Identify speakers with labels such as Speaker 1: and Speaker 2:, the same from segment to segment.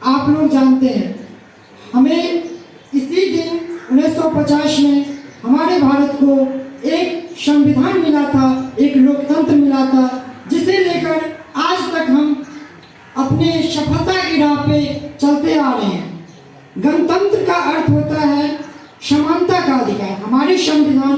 Speaker 1: आप लोग जानते हैं, हमें इसी दिन 1950 में हमारे भारत को एक संविधान मिला था, एक लोकतंत्र मिला था, जिसे लेकर आज तक हम अपने सफलता की राह पे चलते आ रहे हैं। गणतंत्र का अर्थ होता है समानता का अधिकार। हमारे संविधान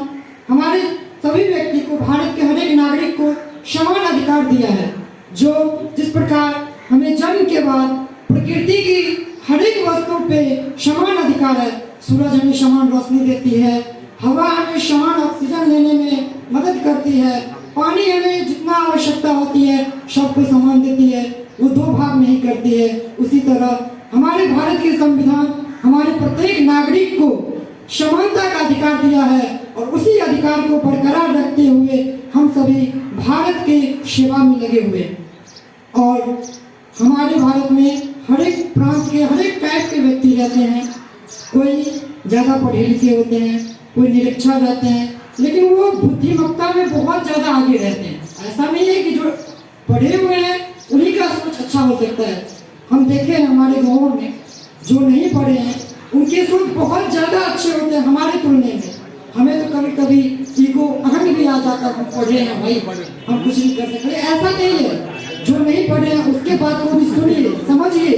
Speaker 1: हमारे सभी व्यक्ति को, भारत के हर एक नागरिक को समान अधिकार दिया है। जो जिस प्रकार हमें जन्म के बाद प्रकृति की हर एक वस्तु पे समान अधिकार है। सूरज हमें समान रोशनी देती है, हवा हमें समान ऑक्सीजन लेने में मदद करती है, पानी हमें जितना आवश्यकता होती है सबको समान देती है, वो दो भाग नहीं करती है। उसी तरह हमारे भारत के संविधान हमारे प्रत्येक नागरिक को समानता का अधिकार दिया है और उसी अधिकार को बरकरार रखते हुए हम सभी भारत के सेवा में लगे हुए। और हमारे भारत में हर एक प्रांत के हर एक टाइप के व्यक्ति रहते हैं। कोई ज़्यादा पढ़े लिखे होते हैं, कोई निरक्षर रहते हैं, लेकिन वो बुद्धिमत्ता में बहुत ज़्यादा आगे रहते हैं। ऐसा नहीं है कि जो पढ़े हुए हैं उन्हीं का सोच अच्छा हो सकता है। हम देखे हैं हमारे गाँव में जो नहीं पढ़े हैं उनके सोच बहुत ज़्यादा अच्छे होते हैं हमारे तुलने में। हमें तो कभी कभी ईगो अहंग भी आ जाता है, हम पढ़े हैं भाई, हम कुछ नहीं कर सकते। ऐसा नहीं है, जो नहीं पढ़े हैं उसके बात को भी सुनिए, समझिए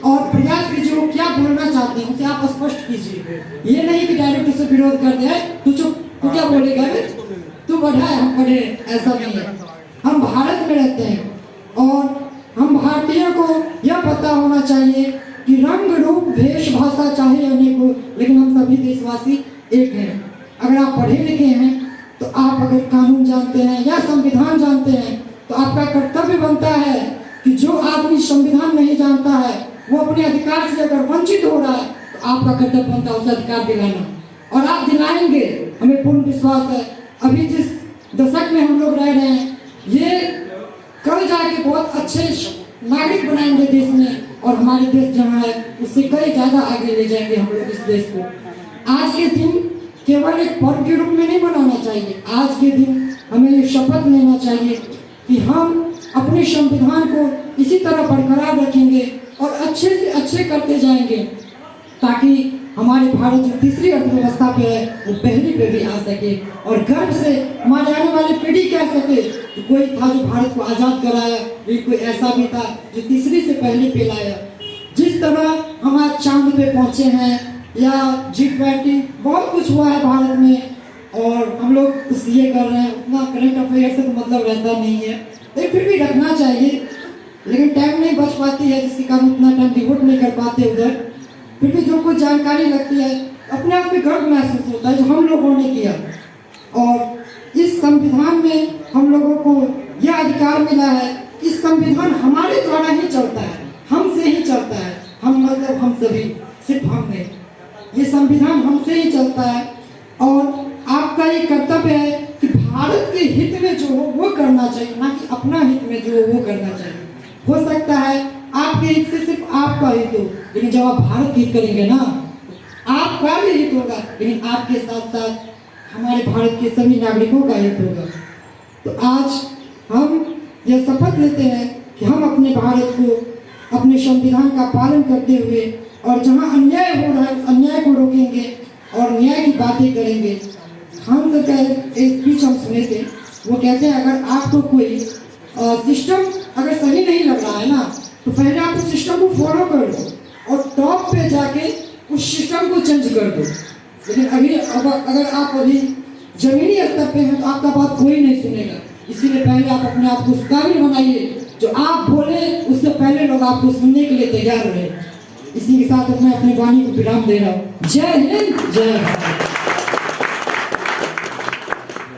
Speaker 1: और प्रयास कीजिए वो क्या बोलना चाहते हैं उसे आप स्पष्ट कीजिए। ये नहीं कि डायरेक्ट उसे विरोध कर दे, तू चुप, तू क्या बोलेगा, तू बढ़ा है, हम पढ़े, ऐसा नहीं है। हम भारत में रहते हैं और हम भारतीयों को यह पता होना चाहिए कि रंग रूप वेशभाषा चाहे अनेक हो, लेकिन हम सभी देशवासी एक हैं। अगर आप पढ़े लिखे हैं तो आप अगर कानून जानते हैं या संविधान जानते हैं तो आपका कर्तव्य बनता है कि जो आदमी संविधान नहीं जानता है वो अपने अधिकार से अगर वंचित हो रहा है तो आपका कर्तव्य बनता है उसे अधिकार दिलाना, और आप दिलाएंगे, हमें पूर्ण विश्वास है। अभी जिस दशक में हम लोग रह रहे हैं ये कल जाके बहुत अच्छे नागरिक बनाएंगे देश में, और हमारे देश जहाँ है उससे कई ज़्यादा आगे ले जाएंगे हम लोग इस देश को। आज के दिन केवल एक पर्व के रूप में नहीं मनाना चाहिए। आज के दिन हमें ये शपथ लेना चाहिए कि हम अपने संविधान को इसी तरह बरकरार रखेंगे और अच्छे से अच्छे करते जाएंगे, ताकि हमारे भारत जो तीसरी अर्थव्यवस्था पे है वो पहली पे भी आ सके और गर्व से हमारे आने वाली पीढ़ी कह सके कि कोई था जो भारत को आज़ाद कराया, कोई ऐसा भी था जो तीसरी से पहली पे लाया। जिस तरह हम आज चांद पे पहुँचे हैं या G20 बहुत कुछ हुआ है भारत में और हम लोग कुछ ये कर रहे हैं, उतना करंट अफेयर से तो मतलब रहता नहीं है, लेकिन फिर भी रखना चाहिए। लेकिन टाइम नहीं बच पाती है जिसके कारण उतना टाइम डिवोट नहीं कर पाते उधर। फिर भी जो कुछ जानकारी लगती है अपने आप में गर्व महसूस होता है जो हम लोगों ने किया। और इस संविधान में हम लोगों को यह अधिकार मिला है, इस संविधान हमारे द्वारा ही चलता है, हमसे ही चलता है। हम मतलब हम सभी, सिर्फ हम नहीं, ये संविधान हमसे ही चलता है। और आपका ये कर्तव्य है कि भारत के हित में जो हो वो करना चाहिए, ना कि अपना हित में जो हो वो करना चाहिए। हो सकता है आपके हित से सिर्फ आपका हित हो, लेकिन जब आप भारत हित करेंगे ना आपका भी हित होगा, लेकिन आपके साथ साथ हमारे भारत के सभी नागरिकों का हित होगा। तो आज हम यह शपथ लेते हैं कि हम अपने भारत को अपने संविधान का पालन करते हुए और जहाँ अन्याय हो रहा है उस अन्याय को रोकेंगे और न्याय की बातें करेंगे। हम तो एक स्पीच हम सुने थे, वो कहते हैं अगर आपको कोई सिस्टम अगर सही नहीं लग रहा है ना तो पहले आप उस सिस्टम को फॉलो कर दो और टॉप पे जाके उस सिस्टम को चेंज कर दो। लेकिन अगर आप अभी जमीनी स्तर पे हैं तो आपका बात कोई नहीं सुनेगा। इसीलिए पहले आप अपने आप को उस काबिल बनाइए जो आप बोले उससे पहले लोग आपको सुनने के लिए तैयार रहे। इसी के साथ मैं अपनी वाणी को विराम दे रहा हूँ। जय हिंद, जय भारत।